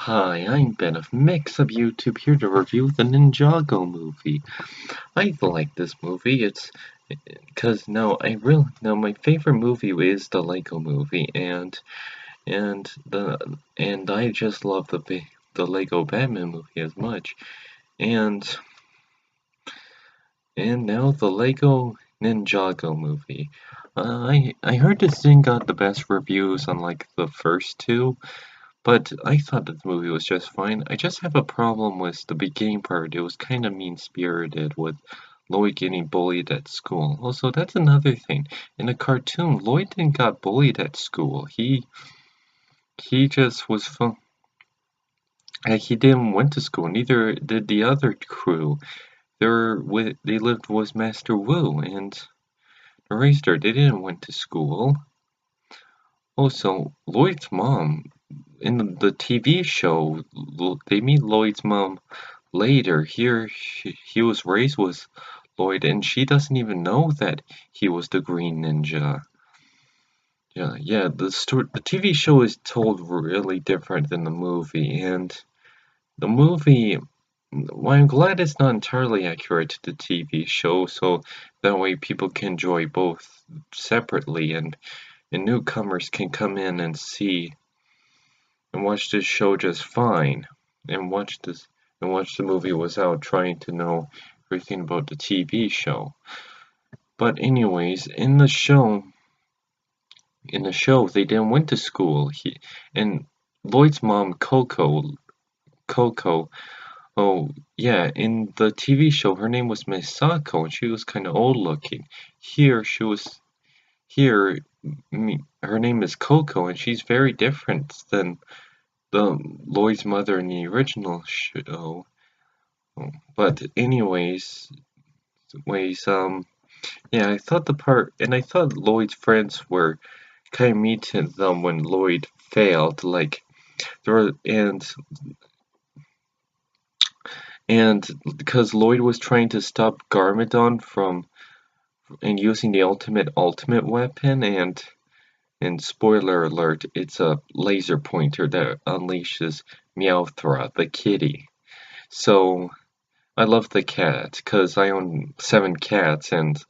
Hi, I'm Ben of Mixup YouTube here to review the Ninjago movie. I like this movie. It's because my favorite movie is the Lego movie, and I just love the Lego Batman movie as much, and and now the Lego Ninjago movie. I heard this thing got the best reviews on like the first two. But I thought that the movie was just fine. I just have a problem with the beginning part. It was kind of mean-spirited with Lloyd getting bullied at school. Also, that's another thing. In the cartoon, Lloyd didn't got bullied at school. He just was fun. Like he didn't went to school. Neither did the other crew. They lived with Master Wu and the Razor. They didn't went to school. Also, Lloyd's mom in the TV show, they meet Lloyd's mom later. Here, he was raised with Lloyd, and she doesn't even know that he was the Green Ninja. Yeah. The TV show is told really different than the movie, and the movie. Well, I'm glad it's not entirely accurate to the TV show, so that way people can enjoy both separately, and newcomers can come in and see and watch this show just fine, and watch the movie without trying to know everything about the TV show. But anyways, in the show they didn't went to school. And Lloyd's mom Coco, oh yeah, in the TV show her name was Misako and she was kind of old looking. Here she was here her name is Coco and she's very different than the Lloyd's mother in the original show. But anyways, yeah, I thought Lloyd's friends were kind of mean to them when Lloyd failed, like there were, and because Lloyd was trying to stop Garmadon from and using the ultimate weapon, and spoiler alert, it's a laser pointer that unleashes Meowthra, the kitty. So I love the cat because I own 7 cats, and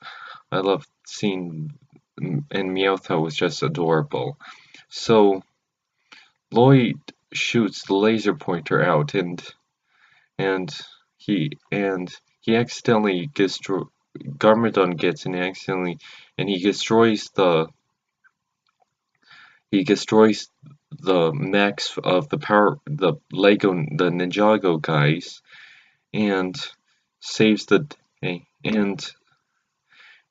I love seeing and Meowth was just adorable. So Lloyd shoots the laser pointer out, and he accidentally Garmadon gets and accidentally and he destroys the max of the Ninjago guys and saves the and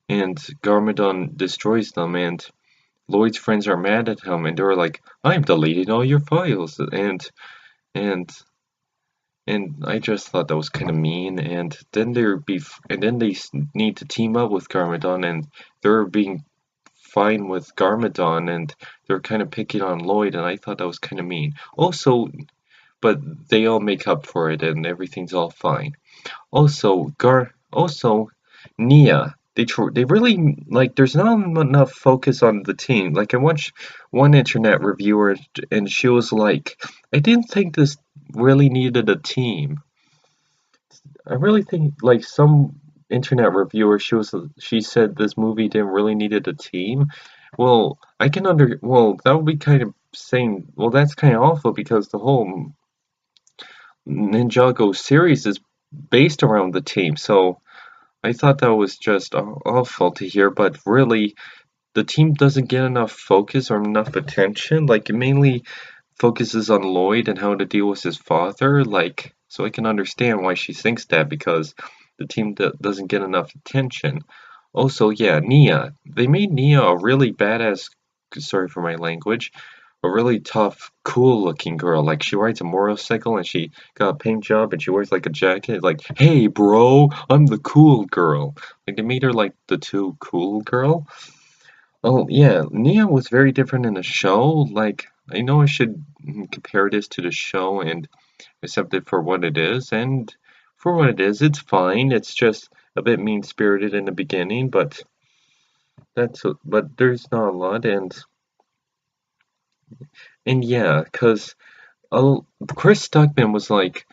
and Garmadon destroys them, and Lloyd's friends are mad at him, and they're like, "I'm deleting all your files," and and I just thought that was kind of mean. And then they need to team up with Garmadon, and they're being fine with Garmadon, and they're kind of picking on Lloyd, and I thought that was kind of mean. Also, but they all make up for it, and everything's all fine. Also Nia. They really like. There's not enough focus on the team. Like I watched one internet reviewer, and she was like, "I didn't think this really needed a team." I really think like some internet reviewer, she said this movie didn't really needed a team. Well, that would be kind of saying, well, that's kind of awful because the whole Ninjago series is based around the team. So I thought that was just awful to hear, but really, the team doesn't get enough focus or enough attention. Like, it mainly focuses on Lloyd and how to deal with his father. Like, so I can understand why she thinks that because the team doesn't get enough attention. Also, yeah, Nia. They made Nia a really badass, sorry for my language, a really tough, cool looking girl. Like she rides a motorcycle and she got a paint job and she wears like a jacket. Like, hey bro, I'm the cool girl. Like they made her like the too cool girl. Oh yeah, Nia was very different in the show. Like I know I should compare this to the show and accept it for what it is. And for what it is, it's fine. It's just a bit mean spirited in the beginning, but there's not a lot and yeah, 'cause Chris Stuckman was like,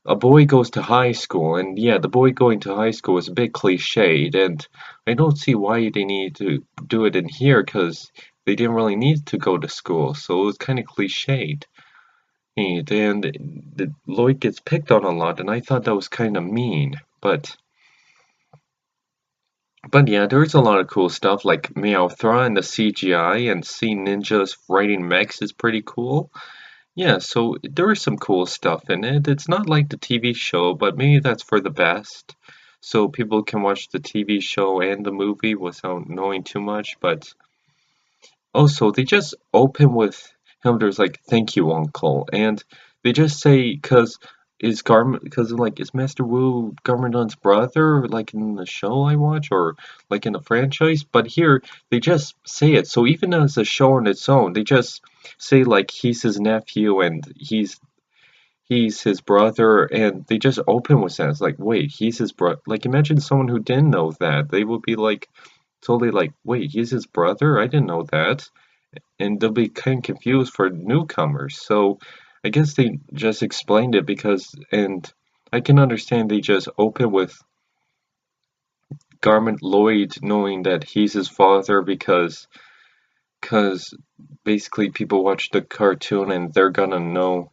a boy goes to high school, and yeah, the boy going to high school is a bit cliched, and I don't see why they need to do it in here, because they didn't really need to go to school, so it was kind of cliched. And Lloyd gets picked on a lot, and I thought that was kind of mean, but yeah, there's a lot of cool stuff, like Meowthra and the CGI, and seeing ninjas fighting mechs is pretty cool. Yeah, so there is some cool stuff in it. It's not like the TV show, but maybe that's for the best. So people can watch the TV show and the movie without knowing too much. But also, they just open with him. There's like, "Thank you, Uncle," and they just say, "Cause is Master Wu Garmadon's brother, like in the show I watch, or like in the franchise?" But here they just say it. So even as a show on its own, they just say like he's his nephew and he's his brother, and they just open with that. It's like, wait, he's his brother. Like, imagine someone who didn't know that. They would be like, totally like, wait, he's his brother? I didn't know that. And they'll be kind of confused for newcomers. So I guess they just explained it and I can understand they just open with Garment Lloyd knowing that he's his father because basically people watch the cartoon and they're gonna know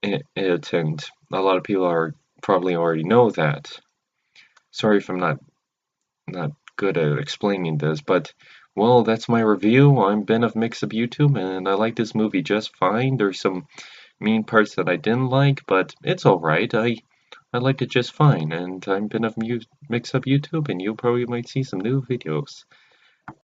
it, and a lot of people are probably already know that. Sorry if I'm not good at explaining this, but well, that's my review. I'm Ben of Mixup YouTube, and I like this movie just fine. There's some mean parts that I didn't like, but it's alright. I liked it just fine, and I'm Ben of Mixup YouTube, and you probably might see some new videos.